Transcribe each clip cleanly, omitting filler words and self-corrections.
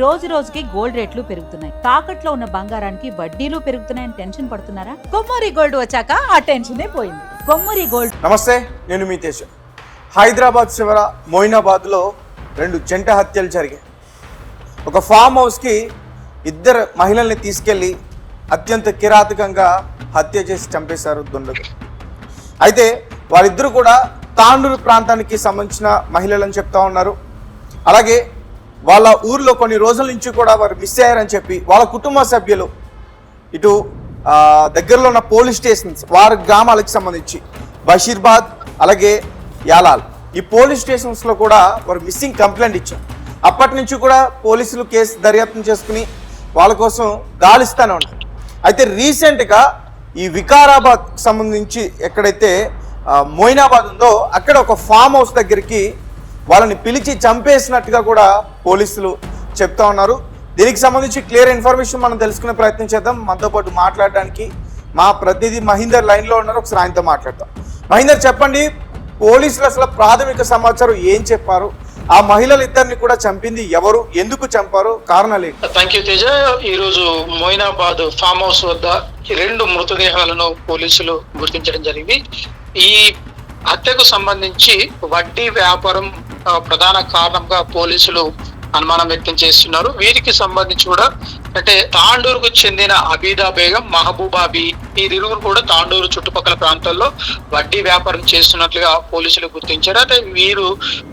రోజు రోజుకి గోల్డ్ రేట్లు పెరుగుతున్నాయి. తాకట్లో ఉన్న బంగారానికి వడ్డీలు పెరుగుతున్నాయని టెన్షన్ పడుతున్నారా? కొమ్మూరి గోల్డ్ వచ్చాక ఆ టెన్షనే పోయింది. కొమ్మూరి గోల్డ్. నమస్తే, నేను మీ తేజ. హైదరాబాద్ చివర మొయినాబాద్లో 2 జంట హత్యలు జరిగాయి. ఒక ఫామ్ హౌస్కి 2 మహిళల్ని తీసుకెళ్లి అత్యంత కిరాతకంగా హత్య చేసి చంపేశారు దుండగులు. అయితే వాళ్ళిద్దరూ కూడా తాండూరు ప్రాంతానికి సంబంధించిన మహిళలని చెప్తా ఉన్నారు. అలాగే వాళ్ళ ఊర్లో కొన్ని రోజుల నుంచి కూడా వారు మిస్ అయ్యారని చెప్పి వాళ్ళ కుటుంబ సభ్యులు ఇటు దగ్గరలో ఉన్న పోలీస్ స్టేషన్స్ వారి గ్రామాలకు సంబంధించి బషీర్బాద్ అలాగే యాలాల్ ఈ పోలీస్ స్టేషన్స్లో కూడా వారు మిస్సింగ్ కంప్లైంట్ ఇచ్చారు. అప్పటి నుంచి కూడా పోలీసులు కేసు దర్యాప్తు చేసుకుని వాళ్ళ కోసం గాలిస్తూనే ఉన్నారు. అయితే రీసెంట్గా ఈ వికారాబాద్ సంబంధించి ఎక్కడైతే మొయినాబాద్ ఉందో అక్కడ ఒక ఫామ్ హౌస్ దగ్గరికి వాళ్ళని పిలిచి చంపేసినట్టుగా కూడా పోలీసులు చెప్తా ఉన్నారు. దీనికి సంబంధించి క్లియర్ ఇన్ఫర్మేషన్ మనం తెలుసుకునే ప్రయత్నం చేద్దాం. మనతో పాటు మాట్లాడడానికి మా ప్రతినిధి మహేందర్ లైన్లో ఉన్నారు. ఒకసారి ఆయనతో మాట్లాడతాం. మహేందర్, చెప్పండి, పోలీసులు అసలు ప్రాథమిక సమాచారం ఏం చెప్పారు? ఆ మహిళలిద్దరిని కూడా చంపింది ఎవరు, ఎందుకు చంపారు, కారణాలు ఏంటి? Thank you Teja. ఈరోజు మొయినాబాద్ ఫామ్ హౌస్ వద్ద 2 మృతదేహాలను పోలీసులు గుర్తించడం జరిగింది. ఈ హత్యకు సంబంధించి వడ్డీ వ్యాపారం ప్రధాన కారణంగా పోలీసులు అనుమానం వ్యక్తం చేస్తున్నారు. వీరికి సంబంధించి కూడా అంటే తాండూరుకు చెందిన అబీదా బేగం, మహబూబాబీ వీరిరువురు కూడా తాండూరు చుట్టుపక్కల ప్రాంతాల్లో వడ్డీ వ్యాపారం చేస్తున్నట్లుగా పోలీసులు గుర్తించారు. అయితే వీరు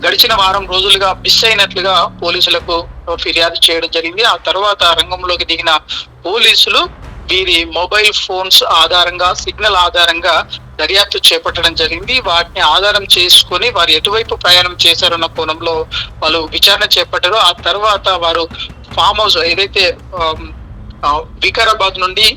గడిచిన వారం రోజులుగా మిస్ అయినట్లుగా పోలీసులకు ఫిర్యాదు చేయడం జరిగింది. ఆ తర్వాత రంగంలోకి దిగిన పోలీసులు వీరి మొబైల్ ఫోన్స్ ఆధారంగా, సిగ్నల్ ఆధారంగా దర్యాప్తు చేపట్టడం జరిగింది. వాటిని ఆధారం చేసుకుని వారు ఎటువైపు ప్రయాణం చేశారన్న కోణంలో వాళ్ళు విచారణ చేపట్టారు. ఆ తర్వాత వారు ఫామ్ హౌస్ ఏదైతే వికారాబాద్ నుండి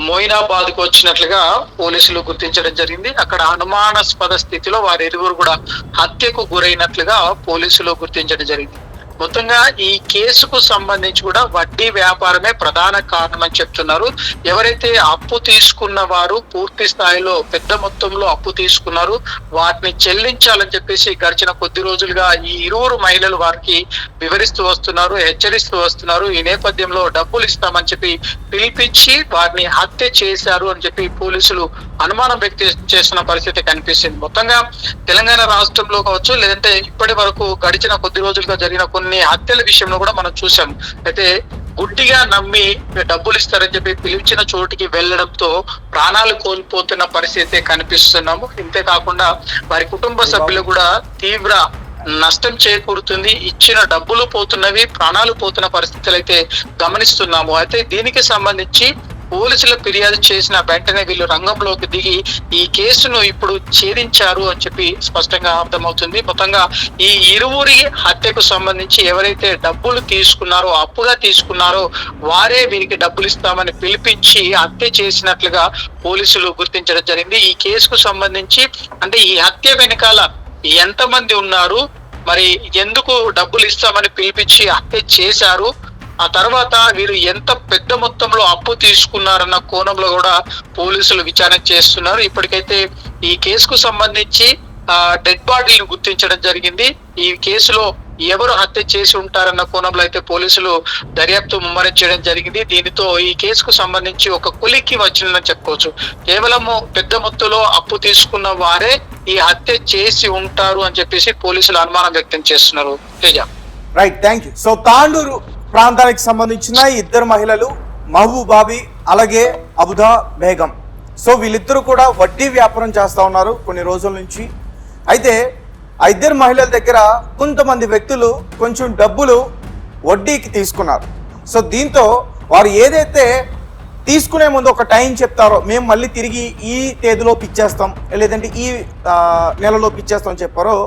మొయినాబాద్ కు వచ్చినట్లుగా పోలీసులు గుర్తించడం జరిగింది. అక్కడ అనుమానాస్పద స్థితిలో వారి ఇరువురు కూడా హత్యకు గురైనట్లుగా పోలీసులు గుర్తించడం జరిగింది. మొత్తంగా ఈ కేసుకు సంబంధించి కూడా వడ్డీ వ్యాపారమే ప్రధాన కారణం అని చెప్తున్నారు. ఎవరైతే అప్పు తీసుకున్న వారు పూర్తి స్థాయిలో పెద్ద మొత్తంలో అప్పు తీసుకున్నారు, వాటిని చెల్లించాలని చెప్పేసి గడిచిన కొద్ది రోజులుగా ఈ ఇరువురు మహిళలు వారికి వివరిస్తూ వస్తున్నారు, హెచ్చరిస్తూ వస్తున్నారు. ఈ నేపథ్యంలో డబ్బులు ఇస్తామని చెప్పి పిలిపించి వారిని హత్య చేశారు అని చెప్పి పోలీసులు అనుమానం వ్యక్తం చేస్తున్న పరిస్థితి కనిపిస్తుంది. మొత్తంగా తెలంగాణ రాష్ట్రంలో కావచ్చు, లేదంటే ఇప్పటి వరకు గడిచిన కొద్ది రోజులుగా జరిగిన కొన్ని హత్యల విషయంలో కూడా మనం చూసాం. అయితే గుడ్డిగా నమ్మి డబ్బులు ఇస్తారని చెప్పి పిలిచిన చోటికి వెళ్లడంతో ప్రాణాలు కోల్పోతున్న పరిస్థితి కనిపిస్తున్నాము. ఇంతేకాకుండా వారి కుటుంబ సభ్యులు కూడా తీవ్ర నష్టం చేకూరుతుంది. ఇచ్చిన డబ్బులు పోతున్నవి, ప్రాణాలు పోతున్న పరిస్థితులు అయితే గమనిస్తున్నాము. అయితే దీనికి సంబంధించి పోలీసులు ఫిర్యాదు చేసిన వెంటనే వీళ్ళు రంగంలోకి దిగి ఈ కేసును ఇప్పుడు ఛేదించారు అని చెప్పి స్పష్టంగా అర్థమవుతుంది. మొత్తంగా ఈ ఇరువురి హత్యకు సంబంధించి ఎవరైతే డబ్బులు తీసుకున్నారో, అప్పుగా తీసుకున్నారో వారే వీరికి డబ్బులు ఇస్తామని పిలిపించి హత్య చేసినట్లుగా పోలీసులు గుర్తించడం జరిగింది. ఈ కేసుకు సంబంధించి అంటే ఈ హత్య వెనకాల ఎంతమంది ఉన్నారు, మరి ఎందుకు డబ్బులు ఇస్తామని పిలిపించి హత్య చేశారు, ఆ తర్వాత వీరు ఎంత పెద్ద మొత్తంలో అప్పు తీసుకున్నారన్న కోణంలో కూడా పోలీసులు విచారణ చేస్తున్నారు. ఇప్పటికైతే ఈ కేసుకు సంబంధించి డెడ్ బాడీలను గుర్తించడం జరిగింది. ఈ కేసులో ఎవరు హత్య చేసి ఉంటారన్న కోణంలో అయితే పోలీసులు దర్యాప్తు ముమ్మరం చేయడం జరిగింది. దీనితో ఈ కేసుకు సంబంధించి ఒక కొలిక్కి వచ్చిందని చెప్పుకోవచ్చు. కేవలము పెద్ద మొత్తంలో అప్పు తీసుకున్న వారే ఈ హత్య చేసి ఉంటారు అని చెప్పేసి పోలీసులు అనుమానం వ్యక్తం చేస్తున్నారు. Teja. Right, thank you. So Tandur ప్రాంతానికి సంబంధించిన 2 మహిళలు మహబూబాబీ అలాగే అబుదా బేగం. సో వీళ్ళిద్దరూ కూడా వడ్డీ వ్యాపారం చేస్తూ ఉన్నారు కొన్ని రోజుల నుంచి. అయితే ఆ 2 మహిళల దగ్గర కొంతమంది వ్యక్తులు కొంచెం డబ్బులు వడ్డీకి తీసుకున్నారు. సో దీంతో వారు ఏదైతే తీసుకునే ముందు ఒక టైం చెప్తారో, మేము మళ్ళీ తిరిగి ఈ తేదీలోపు ఇచ్చేస్తాం, లేదంటే ఈ నెలలోపు ఇచ్చేస్తాం అని చెప్పారో,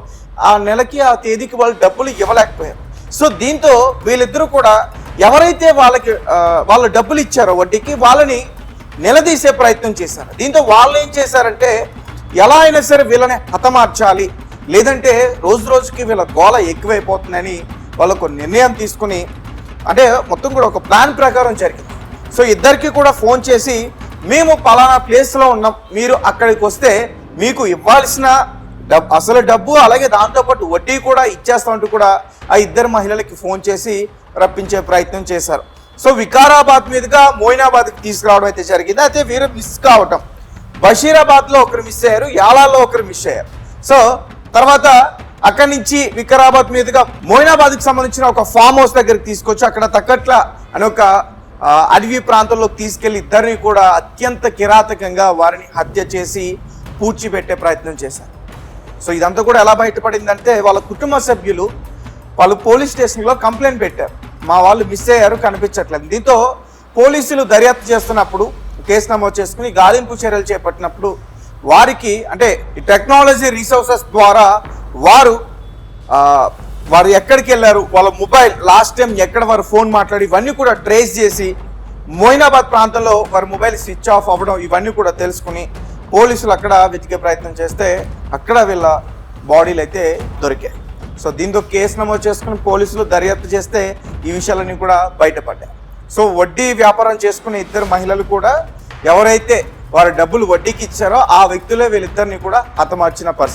ఆ నెలకి ఆ తేదీకి వాళ్ళు డబ్బులు ఇవ్వలేకపోయారు. సో దీంతో వీళ్ళిద్దరూ కూడా ఎవరైతే వాళ్ళ డబ్బులు ఇచ్చారో వడ్డీకి వాళ్ళని నిలదీసే ప్రయత్నం చేశారు. దీంతో వాళ్ళు ఏం చేశారంటే ఎలా అయినా సరే వీళ్ళని హతమార్చాలి, లేదంటే రోజు రోజుకి వీళ్ళ గోల ఎక్కువైపోతుందని వాళ్ళకు నిర్ణయం తీసుకుని, అంటే మొత్తం కూడా ఒక ప్లాన్ ప్రకారం జరిగింది. సో ఇద్దరికి కూడా ఫోన్ చేసి, మేము పలానా ప్లేస్లో ఉన్నాం, మీరు అక్కడికి వస్తే మీకు ఇవ్వాల్సిన అసలు డబ్బు అలాగే దాంతోపాటు వడ్డీ కూడా ఇచ్చేస్తామంటూ కూడా ఆ ఇద్దరు మహిళలకి ఫోన్ చేసి రప్పించే ప్రయత్నం చేశారు. సో వికారాబాద్ మీదుగా మోయినాబాద్కి తీసుకురావడం అయితే జరిగింది. అయితే వీరు మిస్ కావటం, బషీరాబాద్లో ఒకరు మిస్ అయ్యారు, యాలాల్లో ఒకరు మిస్ అయ్యారు. సో తర్వాత అక్కడి నుంచి వికారాబాద్ మీదుగా మోయినాబాద్కి సంబంధించిన ఒక ఫామ్ హౌస్ దగ్గరికి తీసుకొచ్చి అక్కడ తక్కట్ల అనే ఒక అడవి ప్రాంతంలోకి తీసుకెళ్లి ఇద్దరిని కూడా అత్యంత కిరాతకంగా వారిని హత్య చేసి పూడ్చిపెట్టే ప్రయత్నం చేశారు. సో ఇదంతా కూడా ఎలా బయటపడిందంటే వాళ్ళ కుటుంబ సభ్యులు వాళ్ళు పోలీస్ స్టేషన్లో కంప్లైంట్ పెట్టారు, మా వాళ్ళు మిస్ అయ్యారు కనిపించట్లేదు. దీంతో పోలీసులు దర్యాప్తు చేస్తున్నప్పుడు కేసు నమోదు చేసుకుని గాలింపు చర్యలు చేపట్టినప్పుడు వారికి అంటే ఈ టెక్నాలజీ రిసోర్సెస్ ద్వారా వారు ఎక్కడికి వెళ్ళారు, వాళ్ళ మొబైల్ లాస్ట్ టైం ఎక్కడ వారు ఫోన్ మాట్లాడి ఇవన్నీ కూడా ట్రేస్ చేసి మోయినాబాద్ ప్రాంతంలో వారి మొబైల్ స్విచ్ ఆఫ్ అవ్వడం ఇవన్నీ కూడా తెలుసుకుని పోలీసులు అక్కడ వెతికే ప్రయత్నం చేస్తే అక్కడ వీళ్ళ బాడీలు అయితే దొరికాయి. సో దీంతో కేసు నమోదు చేసుకుని పోలీసులు దర్యాప్తు చేస్తే ఈ విషయాలన్నీ కూడా బయటపడ్డాయి. సో వడ్డీ వ్యాపారం చేసుకునే ఇద్దరు మహిళలు కూడా ఎవరైతే వారి డబ్బులు వడ్డీకి ఇచ్చారో ఆ వ్యక్తులే వీళ్ళిద్దరిని కూడా హతమార్చిన పరిస్థితి.